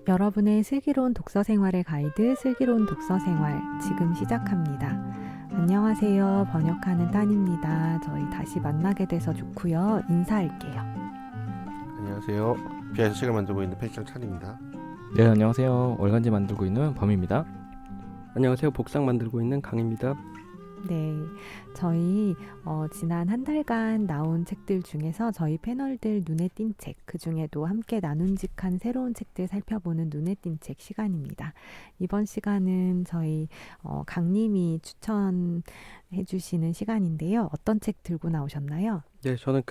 여러분의 슬기로운 독서 생활의 가이드 슬기로운 독서 생활 지금 시작합니다. 안녕하세요. 번역하는 딴입니다. 저희 다시 만나게 돼서 좋고요. 인사할게요. 안녕하세요. 비아에서 책을 만들고 있는 펜션 찬입니다. 네, 안녕하세요. 월간지 만들고 있는 범입니다. 안녕하세요. 복상 만들고 있는 강입니다. 네, 저희 지난 한 달간 나온 책들 중에서 저희 패널들 눈에 띈 책, 그 중에도 함께 나눔직한 새로운 책들 살펴보는 눈에 띈 책 시간입니다. 이번 시간은 저희 강님이 추천해 주시는 시간인데요. 어떤 책 들고 나오셨나요? 네, 저는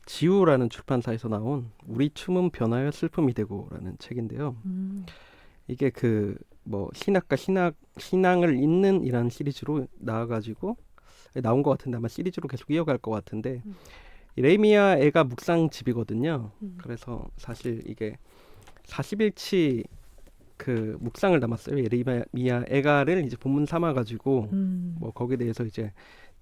지우라는 출판사에서 나온 우리 춤은 변하여 슬픔이 되고라는 책인데요. 이게 신학과 신앙을 잇는 이라는 시리즈로 나와가지고 나온 것 같은데 아마 시리즈로 계속 이어갈 것 같은데 예레미야 애가 묵상집이거든요. 그래서 사실 이게 40일치 그 묵상을 담았어요. 예레미야 애가를 이제 본문 삼아가지고 거기에 대해서 이제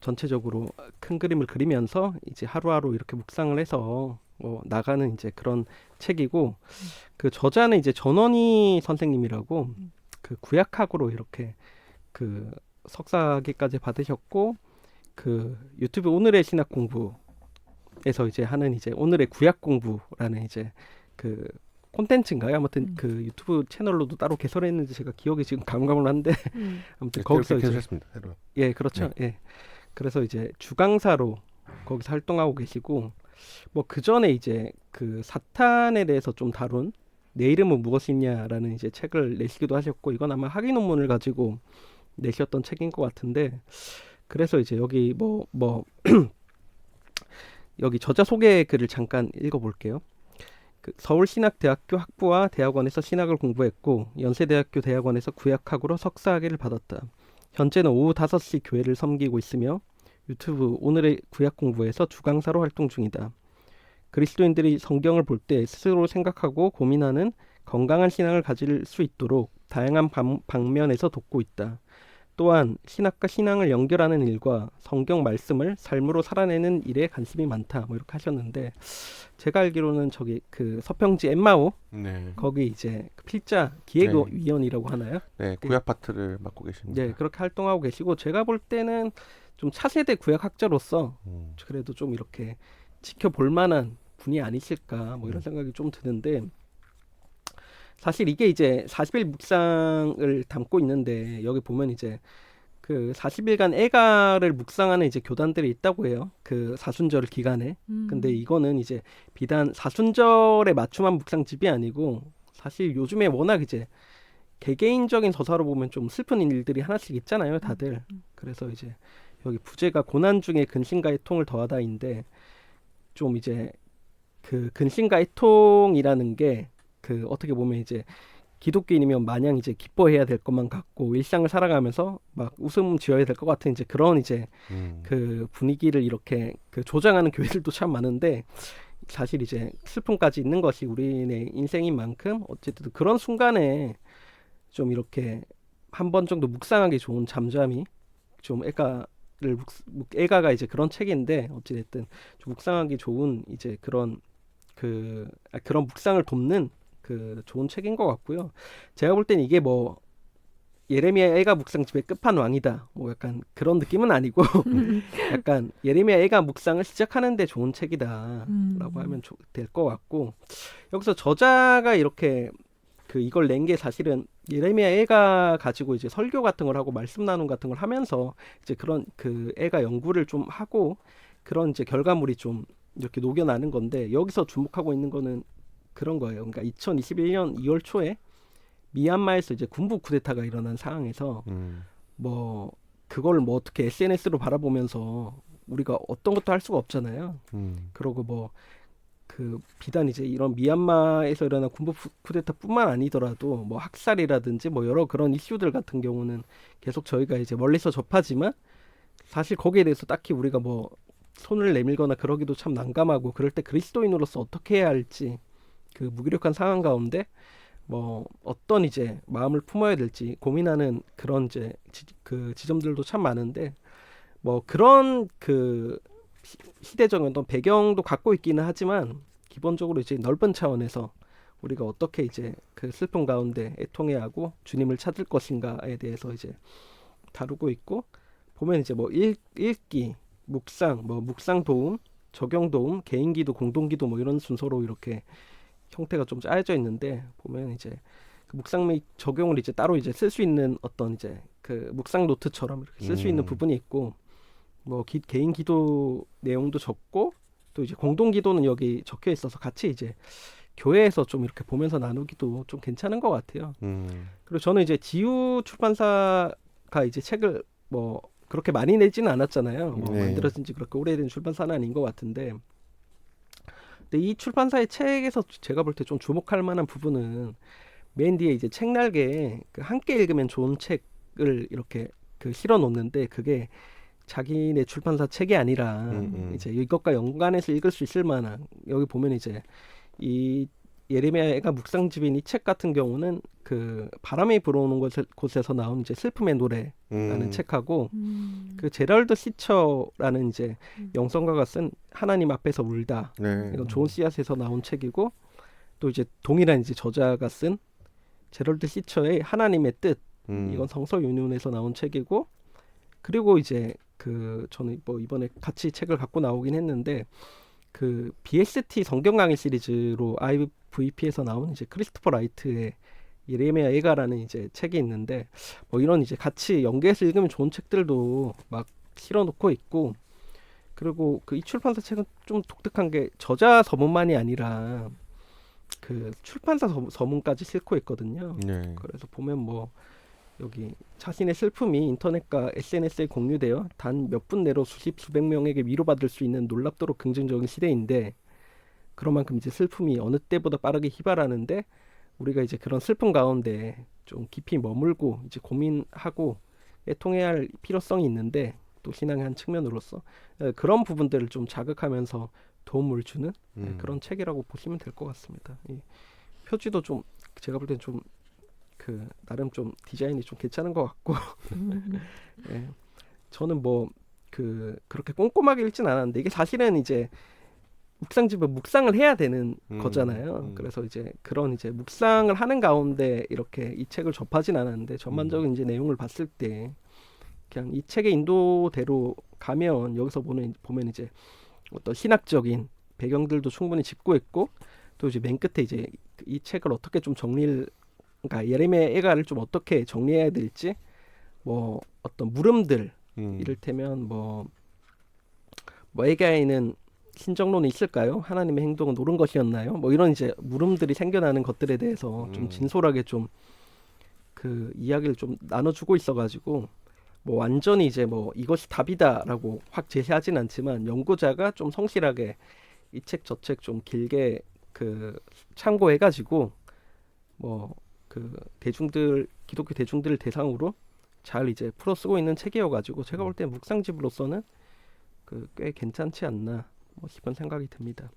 전체적으로 큰 그림을 그리면서 이제 하루하루 이렇게 묵상을 해서 나가는 이제 그런 책이고 그 저자는 이제 전원희 선생님이라고 그 구약학으로 이렇게 그 석사학위까지 받으셨고 그 유튜브 오늘의 신학 공부에서 이제 하는 이제 오늘의 구약 공부라는 이제 그 콘텐츠인가요? 아무튼 그 유튜브 채널로도 따로 개설했는지 제가 기억이 지금 가물가물한데 아무튼 거기서 이제 개설했습니다. 새로. 예, 그렇죠. 네. 예. 그래서 이제 주강사로 거기서 활동하고 계시고 그 전에 이제 그 사탄에 대해서 좀 다룬 내 이름은 무엇이냐라는 이제 책을 내시기도 하셨고 이건 아마 학위 논문을 가지고 내셨던 책인 것 같은데 그래서 이제 여기 여기 저자 소개 글을 잠깐 읽어볼게요. 서울신학대학교 학부와 대학원에서 신학을 공부했고 연세대학교 대학원에서 구약학으로 석사학위를 받았다. 현재는 오후 5시 교회를 섬기고 있으며 유튜브 오늘의 구약 공부에서 주강사로 활동 중이다. 그리스도인들이 성경을 볼 때 스스로 생각하고 고민하는 건강한 신앙을 가질 수 있도록 다양한 방면에서 돕고 있다. 또한 신학과 신앙을 연결하는 일과 성경 말씀을 삶으로 살아내는 일에 관심이 많다. 이렇게 하셨는데 제가 알기로는 저기 그 서평지 엠마오 거기 이제 필자 기획위원이라고 하나요? 네, 구약 파트를 맡고 계십니다. 네, 그렇게 활동하고 계시고 제가 볼 때는 좀 차세대 구약학자로서 그래도 좀 이렇게 지켜볼 만한 분이 아니실까 이런 생각이 좀 드는데 사실 이게 이제 40일 묵상을 담고 있는데 여기 보면 이제 그 40일간 애가를 묵상하는 이제 교단들이 있다고 해요. 그 사순절 기간에. 근데 이거는 이제 비단 사순절에 맞춤한 묵상집이 아니고 사실 요즘에 워낙 이제 개개인적인 서사로 보면 좀 슬픈 일들이 하나씩 있잖아요, 다들. 그래서 이제 여기 부제가 고난 중에 근심과 애통을 더하다인데 좀 이제 그 근심과 애통이라는 게 그 어떻게 보면 이제 기독교인이면 마냥 이제 기뻐해야 될 것만 같고 일상을 살아가면서 막 웃음 지어야 될 것 같은 이제 그런 이제 그 분위기를 이렇게 그 조장하는 교회들도 참 많은데 사실 이제 슬픔까지 있는 것이 우리의 인생인 만큼 어쨌든 그런 순간에 좀 이렇게 한 번 정도 묵상하기 좋은 잠잠이 좀 애가가 이제 그런 책인데 어찌됐든 좀 묵상하기 좋은 이제 그런 그런 묵상을 돕는 그 좋은 책인 것 같고요. 제가 볼 땐 이게 예레미야 애가 묵상집의 끝판왕이다. 약간 그런 느낌은 아니고 약간 예레미야 애가 묵상을 시작하는데 좋은 책이다라고 하면 될 것 같고 여기서 저자가 이렇게 이걸 낸 게 사실은 예레미야 애가 가지고 이제 설교 같은 걸 하고 말씀 나눔 같은 걸 하면서 이제 그런 애가 연구를 좀 하고 그런 이제 결과물이 좀 이렇게 녹여나는 건데 여기서 주목하고 있는 거는 그런 거예요. 그러니까 2021년 2월 초에 미얀마에서 이제 군부 쿠데타가 일어난 상황에서 그걸 어떻게 SNS로 바라보면서 우리가 어떤 것도 할 수가 없잖아요. 그러고 비단 이제 이런 미얀마에서 일어난 군부 쿠데타뿐만 아니더라도 학살이라든지 여러 그런 이슈들 같은 경우는 계속 저희가 이제 멀리서 접하지만 사실 거기에 대해서 딱히 우리가 손을 내밀거나 그러기도 참 난감하고 그럴 때 그리스도인으로서 어떻게 해야 할지 그 무기력한 상황 가운데 뭐 어떤 이제 마음을 품어야 될지 고민하는 그런 이제 그 지점들도 참 많은데 뭐 그런 그 시대적인 어떤 배경도 갖고 있기는 하지만 기본적으로 이제 넓은 차원에서 우리가 어떻게 이제 그 슬픔 가운데 애통해하고 주님을 찾을 것인가에 대해서 이제 다루고 있고 보면 이제 뭐 읽기, 묵상, 뭐 묵상 도움, 적용 도움, 개인 기도, 공동 기도 뭐 이런 순서로 이렇게 형태가 좀 짜여져 있는데 보면 이제 그 묵상 및 적용을 이제 따로 이제 쓸 수 있는 어떤 이제 그 묵상 노트처럼 이렇게 쓸 수 있는 부분이 있고 뭐 개인 기도 내용도 적고 또 이제 공동 기도는 여기 적혀 있어서 같이 이제 교회에서 좀 이렇게 보면서 나누기도 좀 괜찮은 것 같아요. 그리고 저는 이제 지우 출판사가 이제 책을 뭐 그렇게 많이 내지는 않았잖아요. 뭐 네. 만들어진 지 그렇게 오래된 출판사는 아닌 것 같은데 근데 이 출판사의 책에서 제가 볼 때 좀 주목할 만한 부분은 맨 뒤에 이제 책 날개에 그 함께 읽으면 좋은 책을 이렇게 그 실어 놓는데 그게 자기네 출판사 책이 아니라 이제 이것과 연관해서 읽을 수 있을 만한 여기 보면 이제 이 예레미야가 묵상집인 이 책 같은 경우는 그 바람이 불어오는 곳에서 나온 이제 슬픔의 노래라는 책하고 그 제럴드 시처라는 이제 영성가가 쓴 하나님 앞에서 울다 네. 이건 좋은 씨앗에서 나온 책이고 또 이제 동일한 이제 저자가 쓴 제럴드 시처의 하나님의 뜻 이건 성서 윤훈에서 나온 책이고 그리고 이제 그 저는 뭐 이번에 같이 책을 갖고 나오긴 했는데 그 BST 성경 강의 시리즈로 IVP에서 나온 이제 크리스토퍼 라이트의 예레미야 애가라는 이제 책이 있는데 뭐 이런 이제 같이 연계해서 읽으면 좋은 책들도 막 실어놓고 있고 그리고 그 이 출판사 책은 좀 독특한 게 저자 서문만이 아니라 그 출판사 서문까지 싣고 있거든요. 네. 그래서 보면 뭐 여기 자신의 슬픔이 인터넷과 SNS에 공유되어 단 몇 분 내로 수백 명에게 위로받을 수 있는 놀랍도록 긍정적인 시대인데 그런 만큼 이제 슬픔이 어느 때보다 빠르게 휘발하는데 우리가 이제 그런 슬픔 가운데 좀 깊이 머물고 이제 고민하고 애통해야 할 필요성이 있는데 또 신앙의 한 측면으로서 그런 부분들을 좀 자극하면서 도움을 주는 그런 책이라고 보시면 될 것 같습니다. 이 표지도 좀 제가 볼 땐 좀 그 나름 좀 디자인이 좀 괜찮은 것 같고 예, 저는 뭐 그렇게 꼼꼼하게 읽진 않았는데 이게 사실은 이제 묵상집은 묵상을 해야 되는 거잖아요. 그래서 이제 그런 이제 묵상을 하는 가운데 이렇게 이 책을 접하진 않았는데 전반적인 이제 내용을 봤을 때 그냥 이 책의 인도대로 가면 여기서 보면 이제 어떤 신학적인 배경들도 충분히 짚고 있고 또 이제 맨 끝에 이제 이 책을 어떻게 좀 그러니까 예레미야 애가를 좀 어떻게 정리해야 될지 뭐 어떤 물음들 이를테면 뭐 애가에는 신정론이 있을까요? 하나님의 행동은 옳은 것이었나요? 뭐 이런 이제 물음들이 생겨나는 것들에 대해서 좀 진솔하게 좀 그 이야기를 좀 나눠주고 있어가지고 뭐 완전히 이제 뭐 이것이 답이다라고 확 제시하진 않지만 연구자가 좀 성실하게 이 책 저 책 좀 길게 그 참고해가지고 뭐 그 기독교 대중들을 대상으로 잘 이제 풀어 쓰고 있는 책이어가지고 제가 볼 때 묵상집으로서는 그 꽤 괜찮지 않나 뭐 싶은 생각이 듭니다.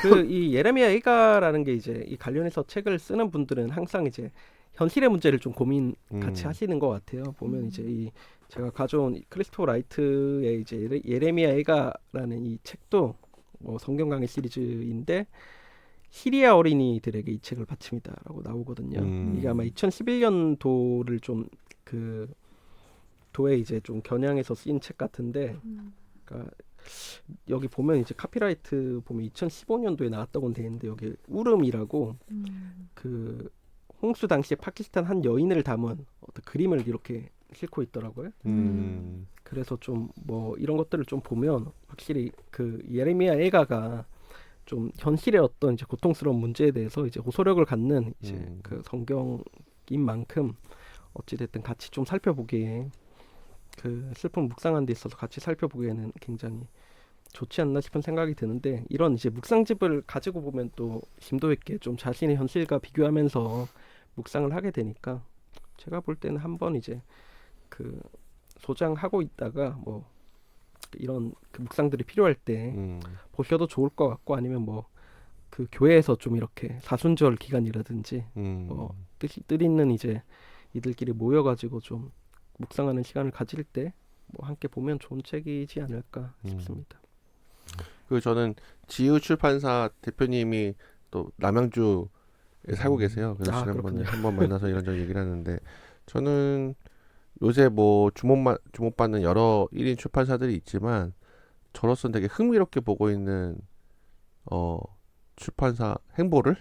그 이 예레미야 애가라는 게 이제 이 관련해서 책을 쓰는 분들은 항상 이제 현실의 문제를 좀 고민 같이 하시는 것 같아요. 보면 이제 이 제가 가져온 크리스토퍼 라이트의 이제 예레미야 애가라는 이 책도 뭐 성경 강의 시리즈인데 시리아 어린이들에게 이 책을 바칩니다라고 나오거든요. 이게 아마 2011년도를 좀 그 도에 이제 좀 겨냥해서 쓰인 책 같은데, 그러니까 여기 보면 이제 카피라이트 보면 2015년도에 나왔다고 돼 있는데 여기 울음이라고 그 홍수 당시에 파키스탄 한 여인을 담은 어떤 그림을 이렇게 싣고 있더라고요. 그래서 좀 뭐 이런 것들을 좀 보면 확실히 그 예레미야 애가가 좀 현실의 어떤 이제 고통스러운 문제에 대해서 이제 호소력을 갖는 이제 그 성경인 만큼 어찌됐든 같이 좀 살펴보기에 그 슬픔 묵상하는 데 있어서 같이 살펴보기에는 굉장히 좋지 않나 싶은 생각이 드는데 이런 이제 묵상집을 가지고 보면 또 심도 있게 좀 자신의 현실과 비교하면서 묵상을 하게 되니까 제가 볼 때는 한번 이제 그 소장하고 있다가 뭐 이런 그 묵상들이 필요할 때 음. 보셔도 좋을 것 같고 아니면 뭐 그 교회에서 좀 이렇게 사순절 기간이라든지 뭐 뜻있는 이제 이들끼리 모여가지고 좀 묵상하는 시간을 가질 때 뭐 함께 보면 좋은 책이지 않을까 싶습니다. 그 저는 지우 출판사 대표님이 또 남양주에 살고 계세요. 그래서 지난번에 그렇군요. 한번 만나서 이런저런 얘기를 하는데 저는 요새 뭐 주목받는 여러 1인 출판사들이 있지만 저로서는 되게 흥미롭게 보고 있는 출판사 행보를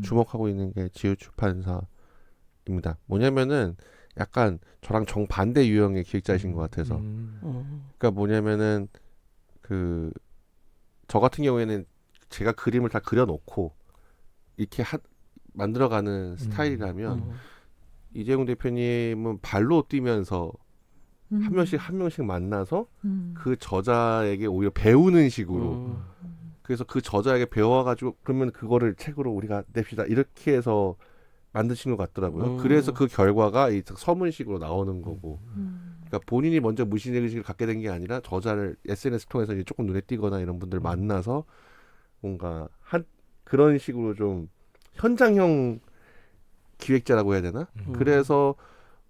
주목하고 있는 게 지우 출판사입니다. 뭐냐면은 약간 저랑 정반대 유형의 기획자이신 것 같아서 그러니까 뭐냐면은 그 저 같은 경우에는 제가 그림을 다 그려놓고 이렇게 만들어가는 스타일이라면 이재용 대표님은 발로 뛰면서 한 명씩 만나서 그 저자에게 오히려 배우는 식으로 그래서 그 저자에게 배워가지고 그러면 그거를 책으로 우리가 냅시다 이렇게 해서 만드신 것 같더라고요. 그래서 그 결과가 이 서문식으로 나오는 거고 그러니까 본인이 먼저 무신의식을 갖게 된 게 아니라 저자를 SNS 통해서 이제 조금 눈에 띄거나 이런 분들 만나서 뭔가 그런 식으로 좀 현장형 기획자라고 해야 되나? 그래서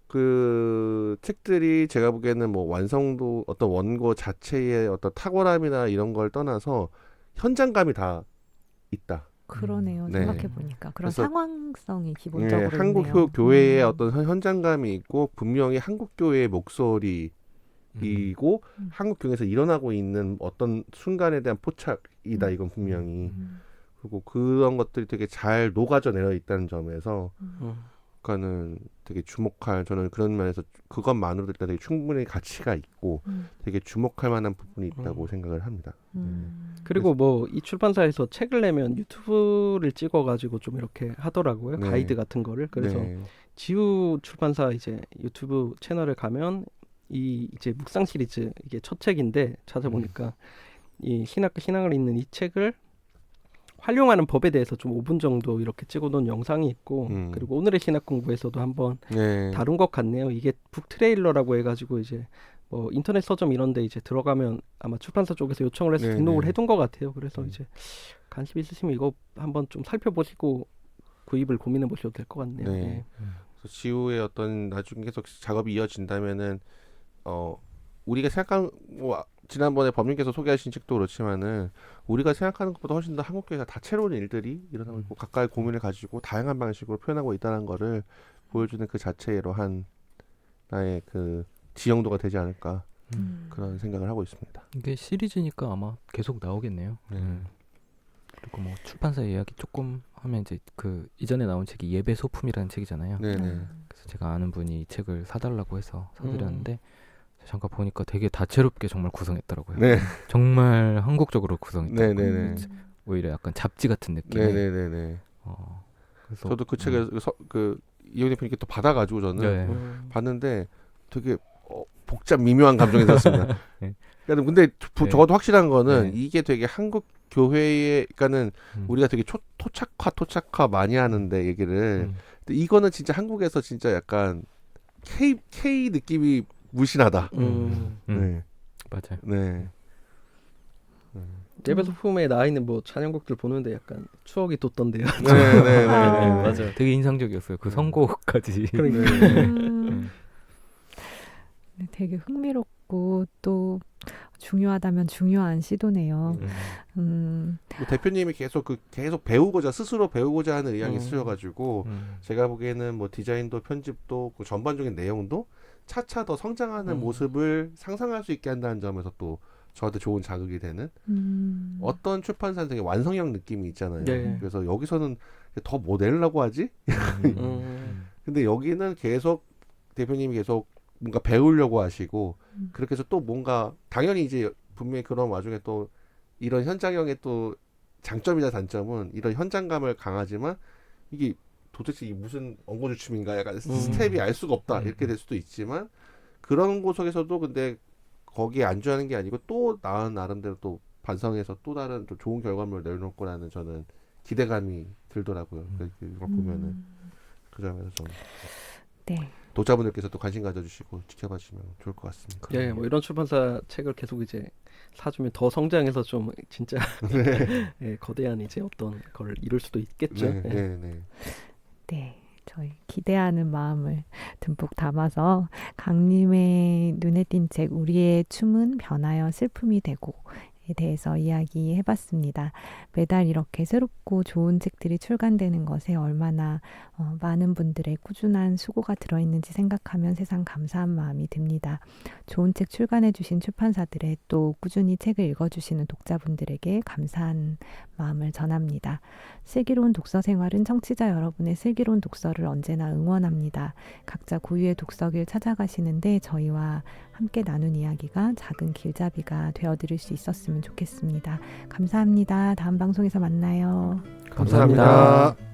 그 책들이 제가 보기에는 뭐 완성도 어떤 원고 자체의 어떤 탁월함이나 이런 걸 떠나서 현장감이 다 있다. 그러네요. 네. 생각해 보니까 그런 그래서 상황성이 기본적으로 한국 있네요. 교회의 어떤 현장감이 있고 분명히 한국 교회의 목소리이고 한국 교회에서 일어나고 있는 어떤 순간에 대한 포착이다. 이건 분명히 그리고 그런 것들이 되게 잘 녹아져 내려 있다는 점에서 그러니까는 되게 주목할 저는 그런 면에서 그것만으로도 일단 되게 충분히 가치가 있고 되게 주목할 만한 부분이 있다고 생각을 합니다. 그리고 뭐 이 출판사에서 책을 내면 유튜브를 찍어가지고 좀 이렇게 하더라고요. 네. 가이드 같은 거를. 그래서 네. 지우 출판사 이제 유튜브 채널에 가면 이 이제 묵상 시리즈 이게 첫 책인데 찾아보니까 이 신앙을 읽는 이 책을 활용하는 법에 대해서 좀 5분 정도 이렇게 찍어놓은 영상이 있고 그리고 오늘의 신학 공부에서도 한번 네. 다룬 것 같네요. 이게 북 트레일러라고 해가지고 이제 뭐 인터넷 서점 이런데 이제 들어가면 아마 출판사 쪽에서 요청을 해서 네, 등록을 네. 해둔 것 같아요. 그래서 이제 관심 있으시면 이거 한번 좀 살펴보시고 구입을 고민해 보셔도 될 것 같네요. 네. 예. 그래서 지우의 어떤 나중에 계속 작업이 이어진다면은 우리가 생각하는 뭐 지난번에 법님께서 소개하신 책도 그렇지만은 우리가 생각하는 것보다 훨씬 더 한국교회가 다채로운 일들이 일어나고 있고 각각의 고민을 가지고 다양한 방식으로 표현하고 있다는 거를 보여주는 그 자체로 한 나의 그 지형도가 되지 않을까 그런 생각을 하고 있습니다. 이게 시리즈니까 아마 계속 나오겠네요. 네. 그리고 뭐 출판사 이야기 조금 하면 이제 그 이전에 나온 책이 예배 소품이라는 책이잖아요. 네네. 그래서 제가 아는 분이 이 책을 사달라고 해서 사드렸는데 잠깐 보니까 되게 다채롭게 정말 구성했더라고요. 네. 정말 한국적으로 구성했더라고요. 네네네. 오히려 약간 잡지 같은 느낌. 네네네네. 그래서 저도 그 책을 그 이용 대표님께 또 받아가지고 저는 네. 봤는데 되게 복잡 미묘한 감정이 들었습니다. 네. 그러니까 근데 적어도 확실한 거는 네. 이게 되게 한국 교회에 그러니까는 우리가 되게 토착화 많이 하는데 얘기를 근데 이거는 진짜 한국에서 진짜 약간 K 느낌이 무신하다. 네. 맞아요. 네. 예배 소품에 나와 있는 뭐 찬양곡들 보는데 약간 추억이 돋던데요. 네네네. 맞아요. 되게 인상적이었어요. 그 선곡까지. 네, 되게 흥미롭고 또 중요하다면 중요한 시도네요. 뭐 대표님이 계속 스스로 배우고자 하는 의향이 있으셔가지고 제가 보기에는 뭐 디자인도 편집도 그 전반적인 내용도 차차 더 성장하는 모습을 상상할 수 있게 한다는 점에서 또 저한테 좋은 자극이 되는 어떤 출판사는 되게 완성형 느낌이 있잖아요. 네. 그래서 여기서는 더 뭐 내려고 하지? 근데 여기는 계속 대표님이 계속 뭔가 배우려고 하시고 그렇게 해서 또 뭔가 당연히 이제 분명히 그런 와중에 또 이런 현장형의 또 장점이나 단점은 이런 현장감을 강하지만 이게 도대체 이게 무슨 엉거주춤인가 약간 스텝이 알 수가 없다 이렇게 될 수도 있지만 그런 곳 속에서도 근데 거기에 안주하는 게 아니고 또 나름대로 또 반성해서 또 다른 또 좋은 결과물을 내놓을 거라는 저는 기대감이 들더라고요. 이걸 보면은 그 점에서 좀 네. 독자분들께서도 관심 가져주시고 지켜봐 주시면 좋을 것 같습니다. 예, 뭐 이런 출판사 책을 계속 이제 사주면 더 성장해서 좀 진짜 예, 거대한 이제 어떤 걸 이룰 수도 있겠죠. 네, 예. 네, 네. 네, 저희 기대하는 마음을 듬뿍 담아서 강님의 눈에 띈 책 우리의 춤은 변하여 슬픔이 되고에 대해서 이야기해봤습니다. 매달 이렇게 새롭고 좋은 책들이 출간되는 것에 얼마나 많은 분들의 꾸준한 수고가 들어있는지 생각하면 세상 감사한 마음이 듭니다. 좋은 책 출간해주신 출판사들의 또 꾸준히 책을 읽어주시는 독자분들에게 감사한 마음을 전합니다. 슬기로운 독서 생활은 청취자 여러분의 슬기로운 독서를 언제나 응원합니다. 각자 고유의 독서길 찾아가시는데 저희와 함께 나눈 이야기가 작은 길잡이가 되어드릴 수 있었으면 좋겠습니다. 감사합니다. 다음 방송에서 만나요. 감사합니다.